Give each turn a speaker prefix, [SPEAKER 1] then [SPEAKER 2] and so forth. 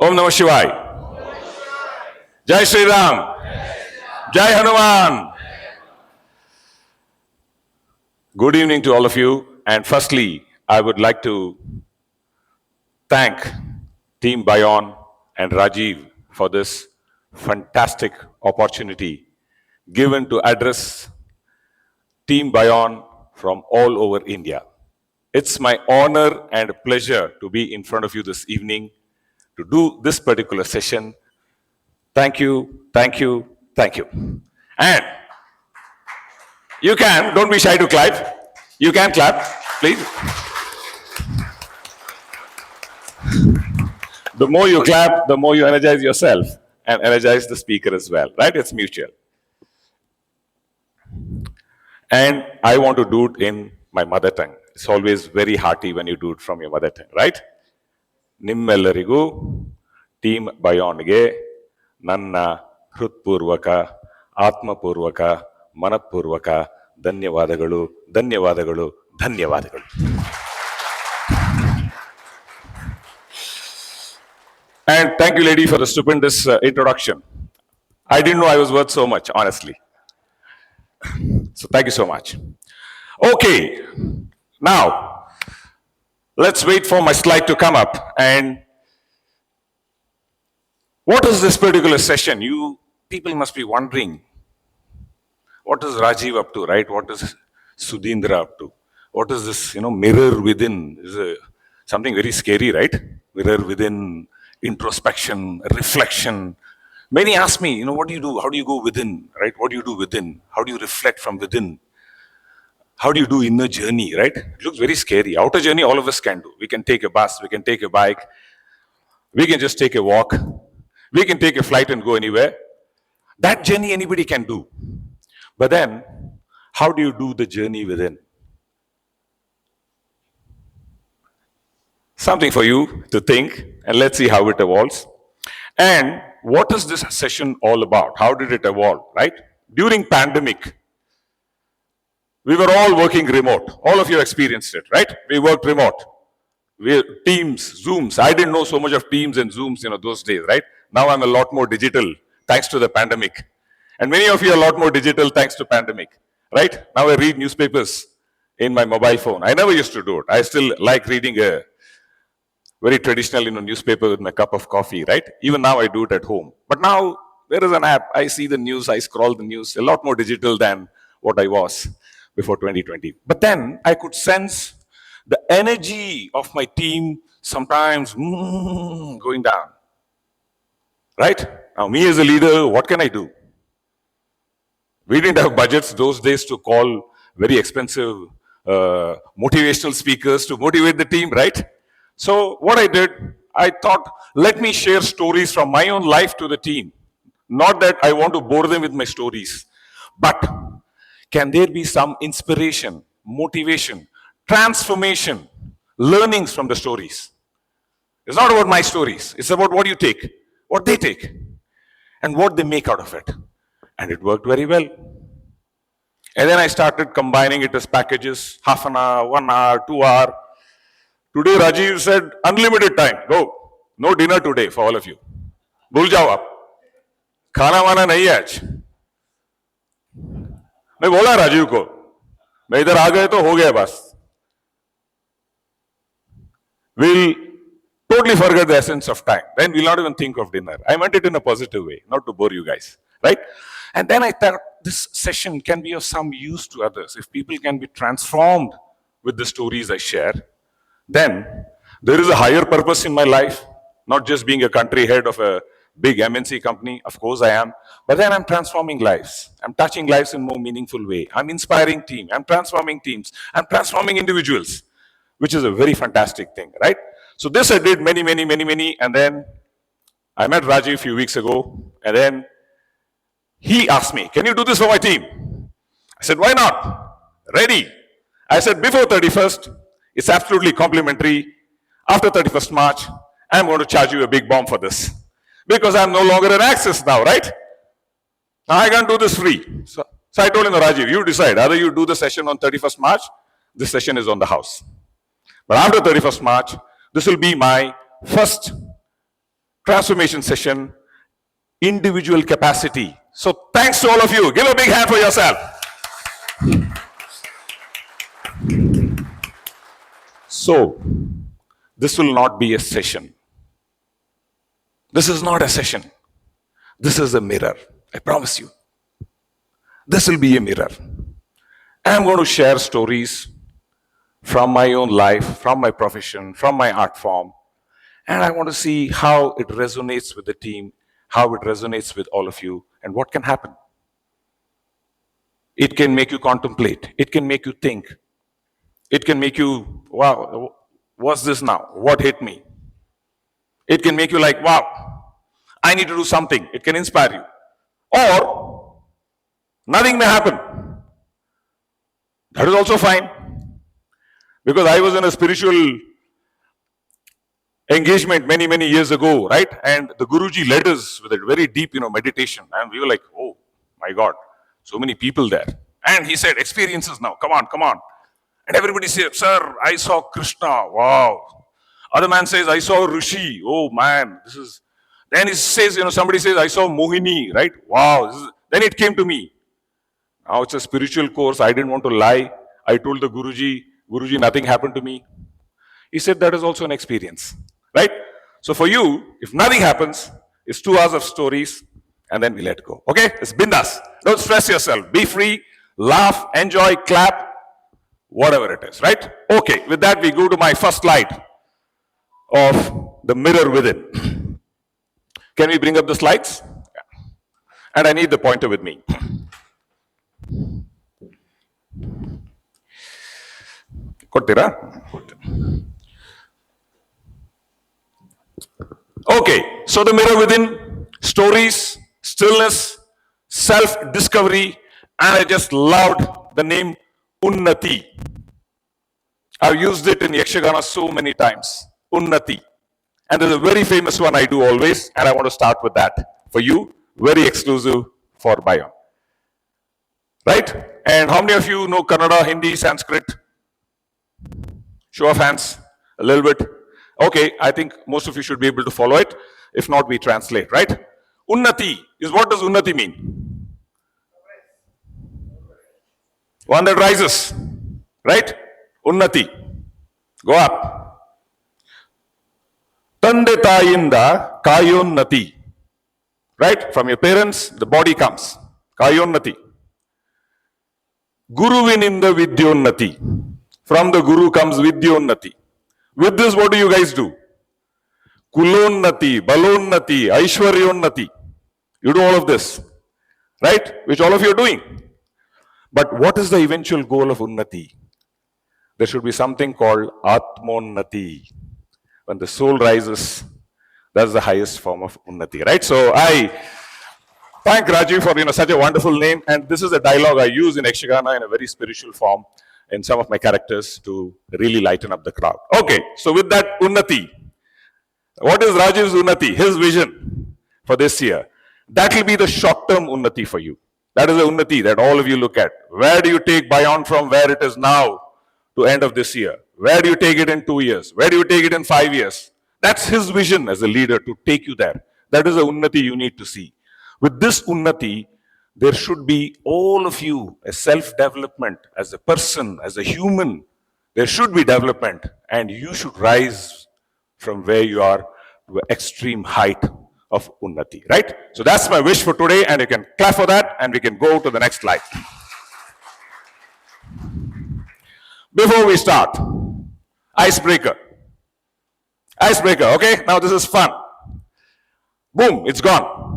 [SPEAKER 1] Om Namah Shivaya. Jai Shri Ram. Jai Hanuman. Good evening to all of you. And firstly, I would like to thank Team Bayon and Rajiv for this fantastic opportunity given to address Team Bayon from all over India. It's my honor and pleasure to be in front of you this evening to do this particular session. Thank you, thank you, thank you. And you can, don't be shy to clap. You can clap, please. The more you clap, the more you energize yourself and energize the speaker as well, right? It's mutual. And I want to do it in my mother tongue. It's always very hearty when you do it from your mother tongue, right? ನಿಮ್ಮೆಲ್ಲರಿಗೂ team ಬಯಾನ್ಗೆ ನನ್ನ ಹೃತ್ಪೂರ್ವಕ ಆತ್ಮಪೂರ್ವಕ ಮನಪೂರ್ವಕ ಧನ್ಯವಾದಗಳು ಧನ್ಯವಾದಗಳು ಧನ್ಯವಾದಗಳು. And thank you, lady, for the stupendous introduction. I didn't know I was worth so much, honestly. So thank you so much. Okay, now let's wait for my slide to come up. And what is this particular session? You people must be wondering, what is Rajiv up to, right? What is Sudhindra up to? What is this, mirror within? Is something very scary, right? Mirror within, introspection, reflection. Many ask me, what do you do? How do you go within, right? What do you do within? How do you reflect from within? How do you do inner journey, right? It looks very scary. Outer journey, all of us can do. We can take a bus, we can take a bike, we can just take a walk, we can take a flight and go anywhere. That journey anybody can do. But then, how do you do the journey within? Something for you to think, and let's see how it evolves. And what is this session all about? How did it evolve, right? During pandemic, we were all working remote. All of you experienced it, right? We worked remote. Teams, Zooms. I didn't know so much of Teams and Zooms, those days, right? Now I'm a lot more digital thanks to the pandemic. And many of you are a lot more digital thanks to pandemic, right? Now I read newspapers in my mobile phone. I never used to do it. I still like reading a very traditional, newspaper with my cup of coffee, right? Even now I do it at home. But now there is an app. I see the news. I scroll the news. A lot more digital than what I was before 2020. But then I could sense the energy of my team sometimes going down. Right? Now me as a leader, what can I do? We didn't have budgets those days to call very expensive motivational speakers to motivate the team, right? So what I did, I thought, let me share stories from my own life to the team. Not that I want to bore them with my stories, but can there be some inspiration, motivation, transformation, learnings from the stories? It's not about my stories. It's about what you take, what they take, and what they make out of it. And it worked very well. And then I started combining it as packages, half an hour, 1 hour, 2 hour. Today, Rajiv said, unlimited time, go. No dinner today for all of you. भूल जाओ आप. खाना वाना नहीं है आज. मैं बोला राजीव को, मैं इधर आ गए तो हो गया बस. We'll totally forget the essence of time. Then we'll not even think of dinner. I meant it in a positive way, not to bore you guys, right? And then I thought this session can be of some use to others. If people can be transformed with the stories I share, then there is a higher purpose in my life, not just being a country head of a big MNC company. Of course I am. But then I'm transforming lives. I'm touching lives in a more meaningful way. I'm inspiring teams. I'm transforming teams. I'm transforming individuals, which is a very fantastic thing, right? So this I did many. And then I met Rajiv a few weeks ago. And then he asked me, can you do this for my team? I said, why not? Ready. I said, before 31st, it's absolutely complimentary. After 31st March, I'm going to charge you a big bomb for this. Because I'm no longer an Access now, right? Now I can't do this free. So I told him, Rajiv, you decide. Either you do the session on 31st March, this session is on the house. But after 31st March, this will be my first transformation session, individual capacity. So thanks to all of you. Give a big hand for yourself. So this will not be a session. This is not a session. This is a mirror. I promise you. This will be a mirror. I'm going to share stories from my own life, from my profession, from my art form. And I want to see how it resonates with the team, how it resonates with all of you, and what can happen. It can make you contemplate. It can make you think. It can make you, wow, what's this now? What hit me? It can make you like, wow, I need to do something. It can inspire you. Or nothing may happen. That is also fine. Because I was in a spiritual engagement many years ago, right? And the Guruji led us with a very deep, meditation. And we were like, oh my God, so many people there. And he said, experiences now, come on. And everybody said, sir, I saw Krishna, wow. Other man says, I saw Rishi, oh man, this is. Then he says, somebody says, I saw Mohini, right? Wow. Then it came to me. Now it's a spiritual course. I didn't want to lie. I told the Guruji, nothing happened to me. He said that is also an experience, right? So for you, if nothing happens, it's 2 hours of stories and then we let go. Okay? It's bindas. Don't stress yourself. Be free, laugh, enjoy, clap, whatever it is, right? Okay, with that we go to my first slide of the mirror within. Can we bring up the slides? Yeah. And I need the pointer with me. Okay, so the mirror within, stories, stillness, self-discovery, and I just loved the name Unnati. I've used it in Yakshagana so many times, Unnati. And there's a very famous one I do always, and I want to start with that for you, very exclusive for Bayon. Right? And how many of you know Kannada, Hindi, Sanskrit? Show of hands, a little bit. Okay, I think most of you should be able to follow it. If not, we translate, right? Unnati is, what does Unnati mean? One that rises, right? Unnati. Go up. Tande tayinda kayonnati. Right? From your parents, the body comes. Kayonnati. Guruvininda vidyonnati. From the Guru comes vidyonnati. With this, what do you guys do? Kulonnati, balonnati, aishwaryonnati. You do all of this, right? Which all of you are doing. But what is the eventual goal of Unnati? There should be something called Atmonnati. When the soul rises, that's the highest form of Unnati, right? So I thank Rajiv for such a wonderful name. And this is a dialogue I use in Yakshagana in a very spiritual form in some of my characters to really lighten up the crowd. Okay, so with that Unnati, what is Rajiv's Unnati? His vision for this year. That will be the short-term Unnati for you. That is the Unnati that all of you look at. Where do you take Bayon from where it is now to end of this year? Where do you take it in 2 years? Where do you take it in 5 years? That's his vision as a leader to take you there. That is the Unnati you need to see. With this Unnati, there should be all of you a self-development as a person, as a human. There should be development and you should rise from where you are to an extreme height of Unnati, right? So that's my wish for today and you can clap for that and we can go to the next slide. Before we start, icebreaker. Icebreaker, okay? Now this is fun. Boom, it's gone.